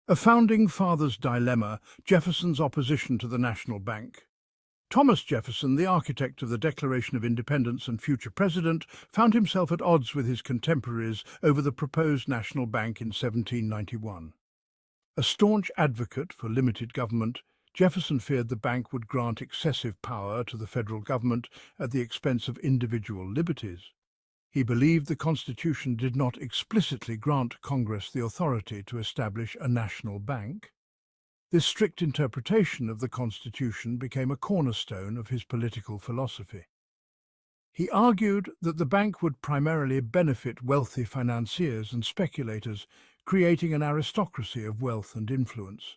A Founding Father's Dilemma, Jefferson's Opposition to the National Bank. Thomas Jefferson, the architect of the Declaration of Independence and future president, found himself at odds with his contemporaries over the proposed national bank in 1791. A staunch advocate for limited government, Jefferson feared the bank would grant excessive power to the federal government at the expense of individual liberties. He believed the Constitution did not explicitly grant Congress the authority to establish a national bank. This strict interpretation of the Constitution became a cornerstone of his political philosophy. He argued that the bank would primarily benefit wealthy financiers and speculators, creating an aristocracy of wealth and influence.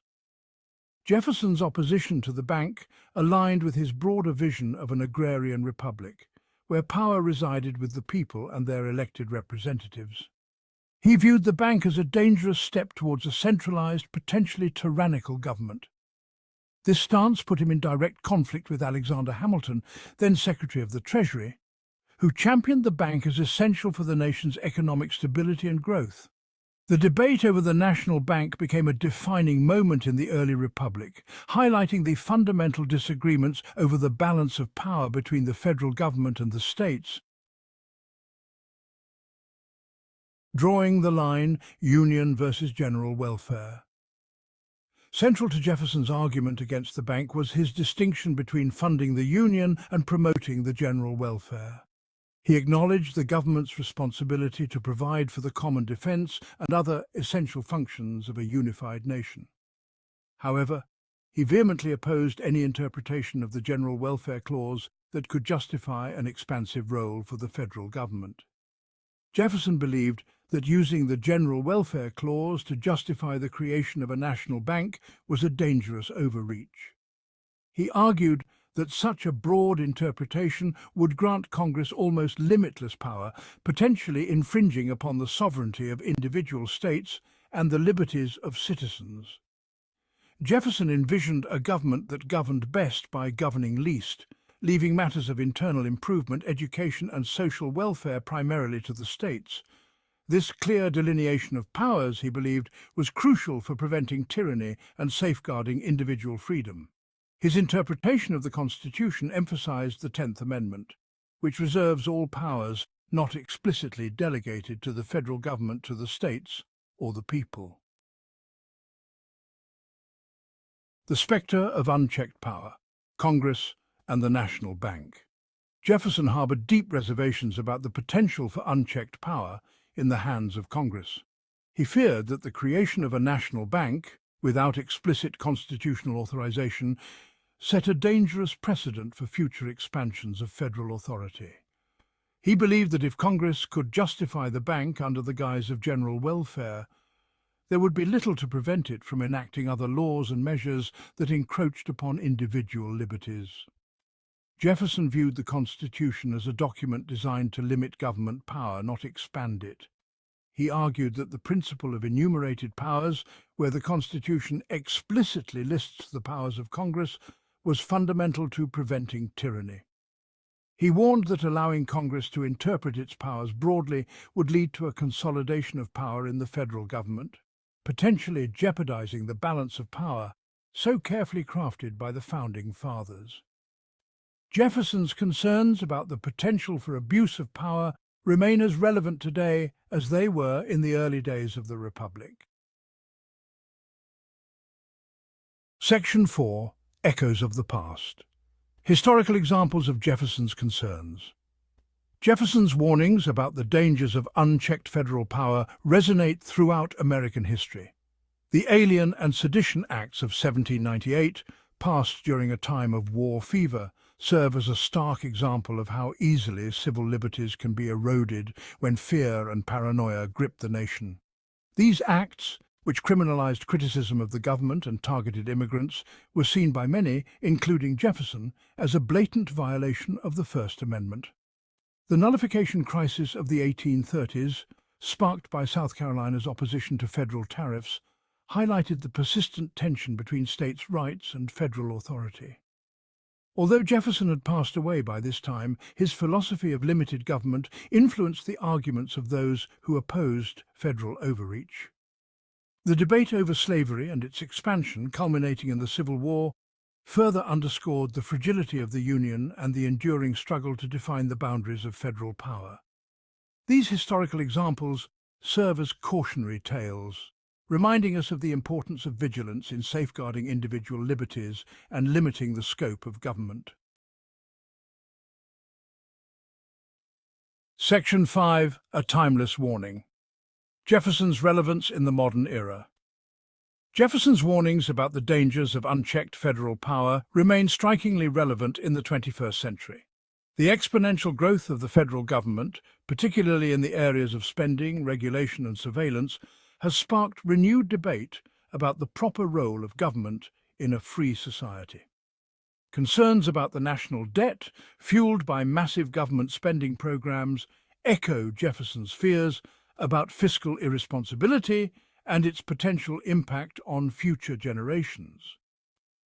Jefferson's opposition to the bank aligned with his broader vision of an agrarian republic, where power resided with the people and their elected representatives. He viewed the bank as a dangerous step towards a centralized, potentially tyrannical government. This stance put him in direct conflict with Alexander Hamilton, then Secretary of the Treasury, who championed the bank as essential for the nation's economic stability and growth. The debate over the national bank became a defining moment in the early republic, highlighting the fundamental disagreements over the balance of power between the federal government and the states. Drawing the line, union versus general welfare. Central to Jefferson's argument against the bank was his distinction between funding the union and promoting the general welfare. He acknowledged the government's responsibility to provide for the common defense and other essential functions of a unified nation. However, he vehemently opposed any interpretation of the General Welfare Clause that could justify an expansive role for the federal government. Jefferson believed that using the General Welfare Clause to justify the creation of a national bank was a dangerous overreach. He argued that such a broad interpretation would grant Congress almost limitless power, potentially infringing upon the sovereignty of individual states and the liberties of citizens. Jefferson envisioned a government that governed best by governing least, leaving matters of internal improvement, education and social welfare primarily to the states. This clear delineation of powers, he believed, was crucial for preventing tyranny and safeguarding individual freedom. His interpretation of the Constitution emphasized the 10th Amendment, which reserves all powers not explicitly delegated to the federal government to the states or the people. The spectre of unchecked power, Congress and the national bank. Jefferson harbored deep reservations about the potential for unchecked power in the hands of Congress. He feared that the creation of a national bank, without explicit constitutional authorization, set a dangerous precedent for future expansions of federal authority. He believed that if Congress could justify the bank under the guise of general welfare, there would be little to prevent it from enacting other laws and measures that encroached upon individual liberties. Jefferson viewed the Constitution as a document designed to limit government power, not expand it. He argued that the principle of enumerated powers, where the Constitution explicitly lists the powers of Congress, was fundamental to preventing tyranny. He warned that allowing Congress to interpret its powers broadly would lead to a consolidation of power in the federal government, potentially jeopardizing the balance of power so carefully crafted by the Founding Fathers. Jefferson's concerns about the potential for abuse of power remain as relevant today as they were in the early days of the Republic. Section 4. Echoes of the Past. Historical examples of Jefferson's concerns. Jefferson's warnings about the dangers of unchecked federal power resonate throughout American history. The Alien and Sedition Acts of 1798, passed during a time of war fever, serve as a stark example of how easily civil liberties can be eroded when fear and paranoia grip the nation. These acts, which criminalized criticism of the government and targeted immigrants, were seen by many, including Jefferson, as a blatant violation of the First Amendment. The nullification crisis of the 1830s, sparked by South Carolina's opposition to federal tariffs, highlighted the persistent tension between states' rights and federal authority. Although Jefferson had passed away by this time, his philosophy of limited government influenced the arguments of those who opposed federal overreach. The debate over slavery and its expansion, culminating in the Civil War, further underscored the fragility of the Union and the enduring struggle to define the boundaries of federal power. These historical examples serve as cautionary tales, reminding us of the importance of vigilance in safeguarding individual liberties and limiting the scope of government. Section 5. A timeless warning. Jefferson's relevance in the modern era. Jefferson's warnings about the dangers of unchecked federal power remain strikingly relevant in the 21st century. The exponential growth of the federal government, particularly in the areas of spending, regulation and surveillance, has sparked renewed debate about the proper role of government in a free society. Concerns about the national debt, fueled by massive government spending programs, echo Jefferson's fears about fiscal irresponsibility and its potential impact on future generations.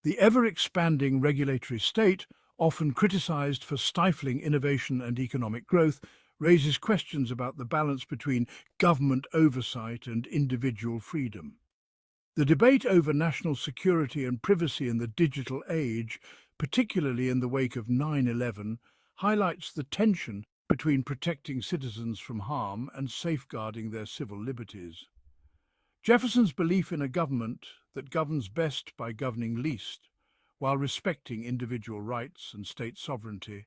The ever-expanding regulatory state, often criticized for stifling innovation and economic growth, raises questions about the balance between government oversight and individual freedom. The debate over national security and privacy in the digital age, particularly in the wake of 9/11, highlights the tension between protecting citizens from harm and safeguarding their civil liberties. Jefferson's belief in a government that governs best by governing least, while respecting individual rights and state sovereignty,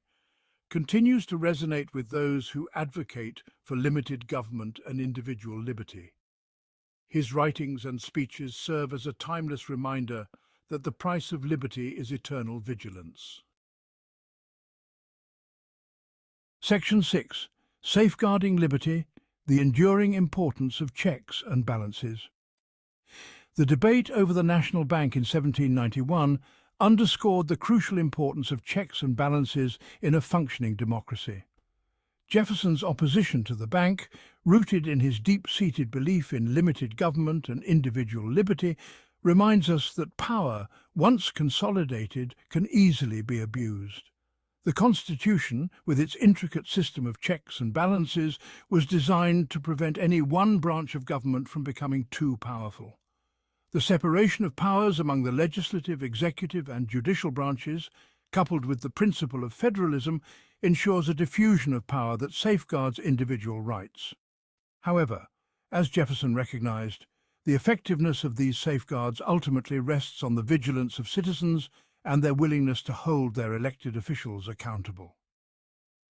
continues to resonate with those who advocate for limited government and individual liberty. His writings and speeches serve as a timeless reminder that the price of liberty is eternal vigilance. Section 6. Safeguarding Liberty, the enduring importance of checks and balances. The debate over the National Bank in 1791 underscored the crucial importance of checks and balances in a functioning democracy. Jefferson's opposition to the bank, rooted in his deep-seated belief in limited government and individual liberty, reminds us that power, once consolidated, can easily be abused. The Constitution, with its intricate system of checks and balances, was designed to prevent any one branch of government from becoming too powerful. The separation of powers among the legislative, executive and judicial branches, coupled with the principle of federalism, ensures a diffusion of power that safeguards individual rights. However, as Jefferson recognized, the effectiveness of these safeguards ultimately rests on the vigilance of citizens and their willingness to hold their elected officials accountable.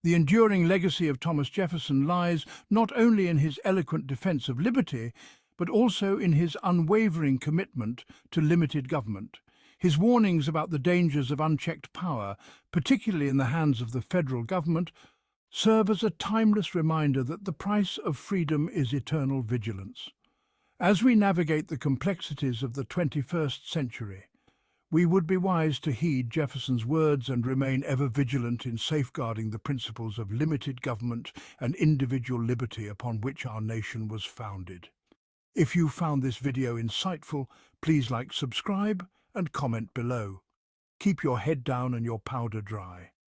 The enduring legacy of Thomas Jefferson lies not only in his eloquent defense of liberty, but also in his unwavering commitment to limited government. His warnings about the dangers of unchecked power, particularly in the hands of the federal government, serve as a timeless reminder that the price of freedom is eternal vigilance. As we navigate the complexities of the 21st century, we would be wise to heed Jefferson's words and remain ever vigilant in safeguarding the principles of limited government and individual liberty upon which our nation was founded. If you found this video insightful, please like, subscribe, and comment below. Keep your head down and your powder dry.